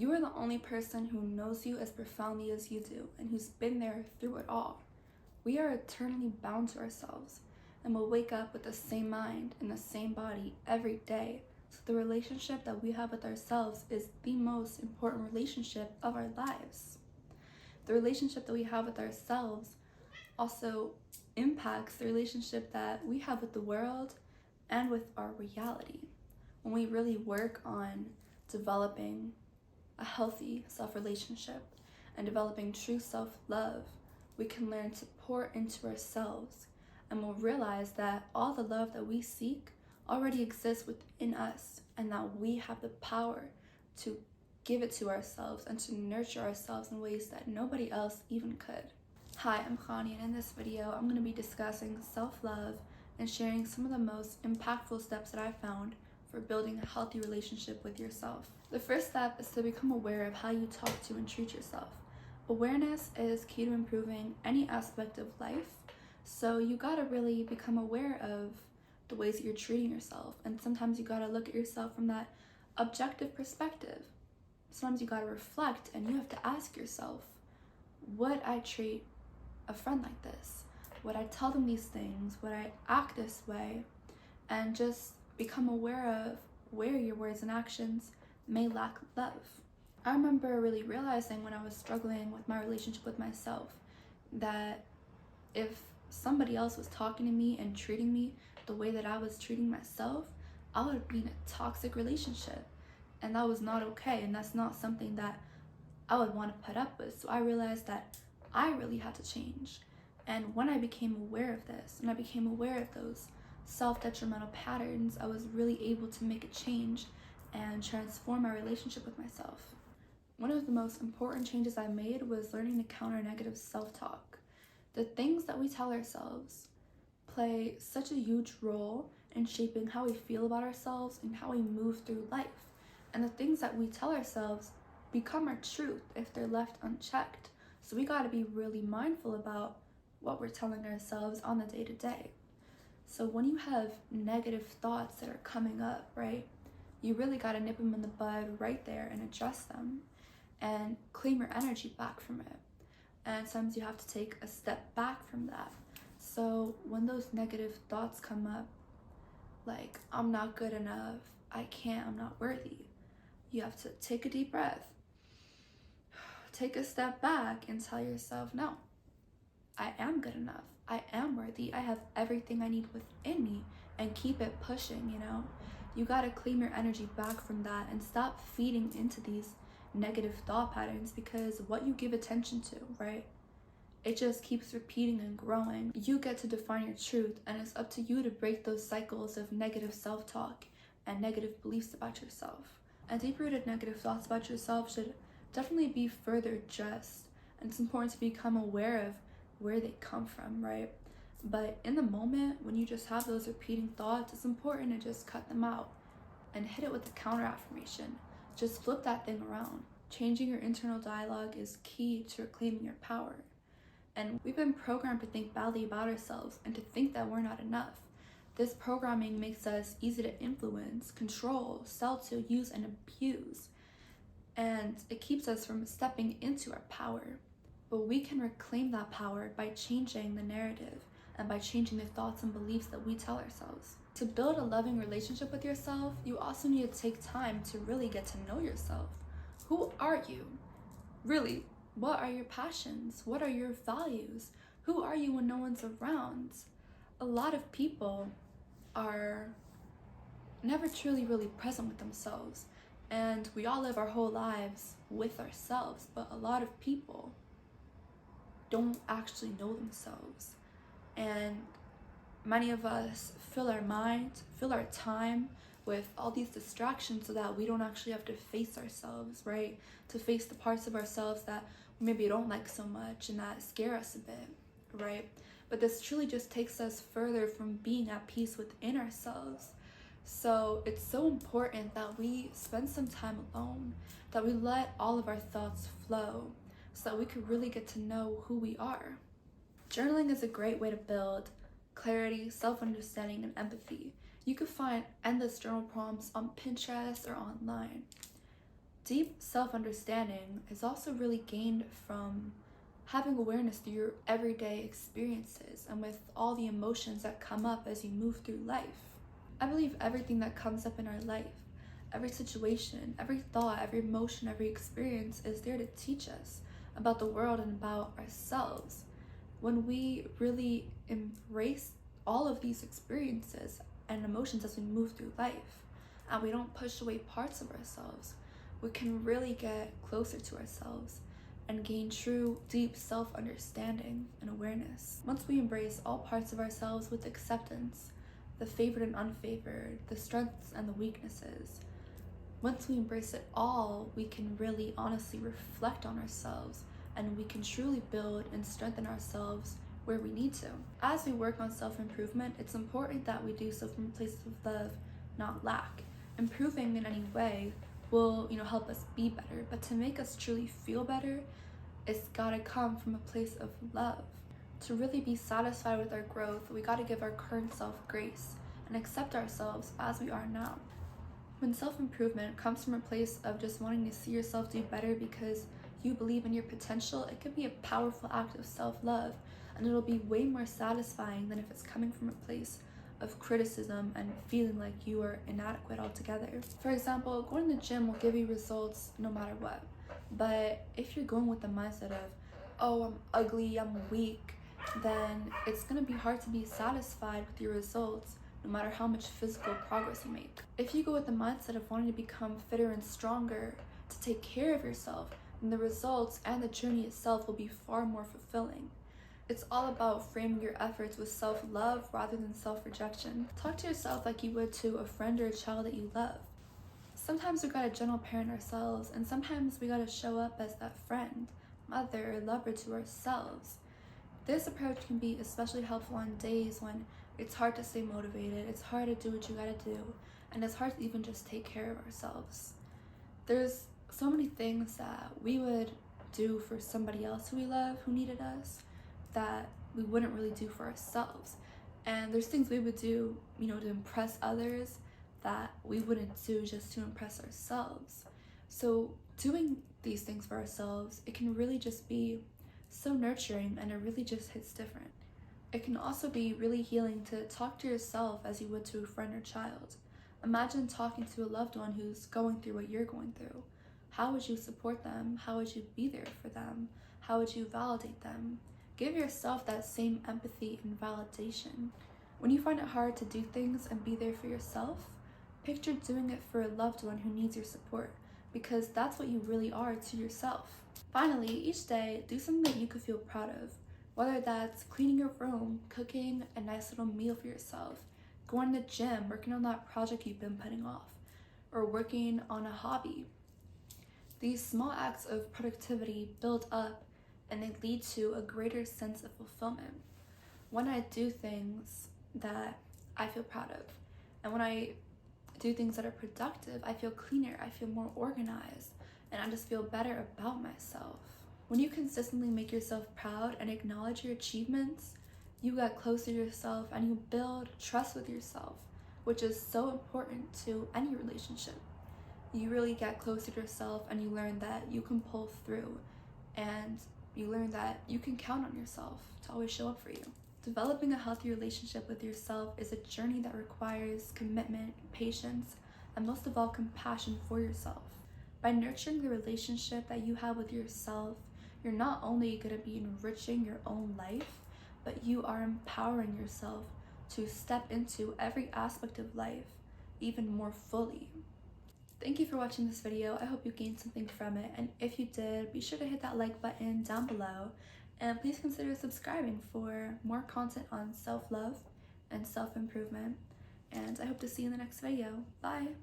You are the only person who knows you as profoundly as you do and who's been there through it all. We are eternally bound to ourselves and will wake up with the same mind and the same body every day. So the relationship that we have with ourselves is the most important relationship of our lives. The relationship that we have with ourselves also impacts the relationship that we have with the world and with our reality. When we really work on developing a healthy self-relationship and developing true self-love, we can learn to pour into ourselves, and we'll realize that all the love that we seek already exists within us, and that we have the power to give it to ourselves and to nurture ourselves in ways that nobody else even could. Hi, I'm Chani, and in this video I'm going to be discussing self-love and sharing some of the most impactful steps that I found for building a healthy relationship with yourself. The first step is to become aware of how you talk to and treat yourself. Awareness is key to improving any aspect of life, so you gotta really become aware of the ways that you're treating yourself, and sometimes you gotta look at yourself from that objective perspective. Sometimes you gotta reflect and you have to ask yourself, would I treat a friend like this? Would I tell them these things? Would I act this way? And just become aware of where your words and actions may lack love. I remember really realizing when I was struggling with my relationship with myself that if somebody else was talking to me and treating me the way that I was treating myself, I would be in a toxic relationship, and that was not okay, and that's not something that I would want to put up with. So I realized that I really had to change. And when I became aware of this, and I became aware of those self-detrimental patterns, I was really able to make a change and transform my relationship with myself. One of the most important changes I made was learning to counter negative self-talk. The things that we tell ourselves play such a huge role in shaping how we feel about ourselves and how we move through life. And the things that we tell ourselves become our truth if they're left unchecked. So we gotta be really mindful about what we're telling ourselves on the day-to-day. So when you have negative thoughts that are coming up, right, you really gotta nip them in the bud right there and address them and claim your energy back from it. And sometimes you have to take a step back from that. So when those negative thoughts come up, like, I'm not good enough, I can't, I'm not worthy, you have to take a deep breath, take a step back and tell yourself, no, I am good enough, I am worthy, I have everything I need within me, and keep it pushing, you know? You gotta claim your energy back from that and stop feeding into these negative thought patterns, because what you give attention to, right, it just keeps repeating and growing. You get to define your truth, and it's up to you to break those cycles of negative self-talk and negative beliefs about yourself. And deep-rooted negative thoughts about yourself should definitely be further addressed, and it's important to become aware of where they come from, right? But in the moment, when you just have those repeating thoughts, it's important to just cut them out and hit it with a counter affirmation. Just flip that thing around. Changing your internal dialogue is key to reclaiming your power. And we've been programmed to think badly about ourselves and to think that we're not enough. This programming makes us easy to influence, control, sell to, use, and abuse. And it keeps us from stepping into our power. But we can reclaim that power by changing the narrative and by changing the thoughts and beliefs that we tell ourselves. To build a loving relationship with yourself, you also need to take time to really get to know yourself. Who are you? Really, what are your passions? What are your values? Who are you when no one's around? A lot of people are never truly really present with themselves, and we all live our whole lives with ourselves, but a lot of people don't actually know themselves. And many of us fill our mind, fill our time with all these distractions so that we don't actually have to face ourselves, right? To face the parts of ourselves that maybe don't like so much and that scare us a bit, right? But this truly just takes us further from being at peace within ourselves. So it's so important that we spend some time alone, that we let all of our thoughts flow so that we could really get to know who we are. Journaling is a great way to build clarity, self-understanding, and empathy. You can find endless journal prompts on Pinterest or online. Deep self-understanding is also really gained from having awareness through your everyday experiences and with all the emotions that come up as you move through life. I believe everything that comes up in our life, every situation, every thought, every emotion, every experience is there to teach us about the world and about ourselves. When we really embrace all of these experiences and emotions as we move through life, and we don't push away parts of ourselves, we can really get closer to ourselves and gain true, deep self-understanding and awareness. Once we embrace all parts of ourselves with acceptance, the favored and unfavored, the strengths and the weaknesses, once we embrace it all, we can really honestly reflect on ourselves, and we can truly build and strengthen ourselves where we need to. As we work on self-improvement, it's important that we do so from a place of love, not lack. Improving in any way will, help us be better, but to make us truly feel better, it's gotta come from a place of love. To really be satisfied with our growth, we gotta give our current self grace and accept ourselves as we are now. When self-improvement comes from a place of just wanting to see yourself do better because you believe in your potential, it can be a powerful act of self-love, and it'll be way more satisfying than if it's coming from a place of criticism and feeling like you are inadequate altogether. For example, going to the gym will give you results no matter what. But if you're going with the mindset of, oh, I'm ugly, I'm weak, then it's gonna be hard to be satisfied with your results no matter how much physical progress you make. If you go with the mindset of wanting to become fitter and stronger, to take care of yourself, then the results and the journey itself will be far more fulfilling. It's all about framing your efforts with self-love rather than self-rejection. Talk to yourself like you would to a friend or a child that you love. Sometimes we gotta gentle parent ourselves, and sometimes we gotta show up as that friend, mother, or lover to ourselves. This approach can be especially helpful on days when it's hard to stay motivated, it's hard to do what you gotta do, and it's hard to even just take care of ourselves. There's so many things that we would do for somebody else who we love, who needed us, that we wouldn't really do for ourselves. And there's things we would do, to impress others that we wouldn't do just to impress ourselves. So doing these things for ourselves, it can really just be so nurturing, and it really just hits different. It can also be really healing to talk to yourself as you would to a friend or child. Imagine talking to a loved one who's going through what you're going through. How would you support them? How would you be there for them? How would you validate them? Give yourself that same empathy and validation. When you find it hard to do things and be there for yourself, picture doing it for a loved one who needs your support, because that's what you really are to yourself. Finally, each day, do something that you could feel proud of, whether that's cleaning your room, cooking a nice little meal for yourself, going to the gym, working on that project you've been putting off, or working on a hobby. These small acts of productivity build up, and they lead to a greater sense of fulfillment. When I do things that I feel proud of, and when I do things that are productive, I feel cleaner, I feel more organized, and I just feel better about myself. When you consistently make yourself proud and acknowledge your achievements, you get closer to yourself and you build trust with yourself, which is so important to any relationship. You really get closer to yourself and you learn that you can pull through, and you learn that you can count on yourself to always show up for you. Developing a healthy relationship with yourself is a journey that requires commitment, patience, and most of all, compassion for yourself. By nurturing the relationship that you have with yourself, you're not only going to be enriching your own life, but you are empowering yourself to step into every aspect of life even more fully. Thank you for watching this video. I hope you gained something from it, and if you did, be sure to hit that like button down below, and please consider subscribing for more content on self-love and self-improvement, and I hope to see you in the next video. Bye!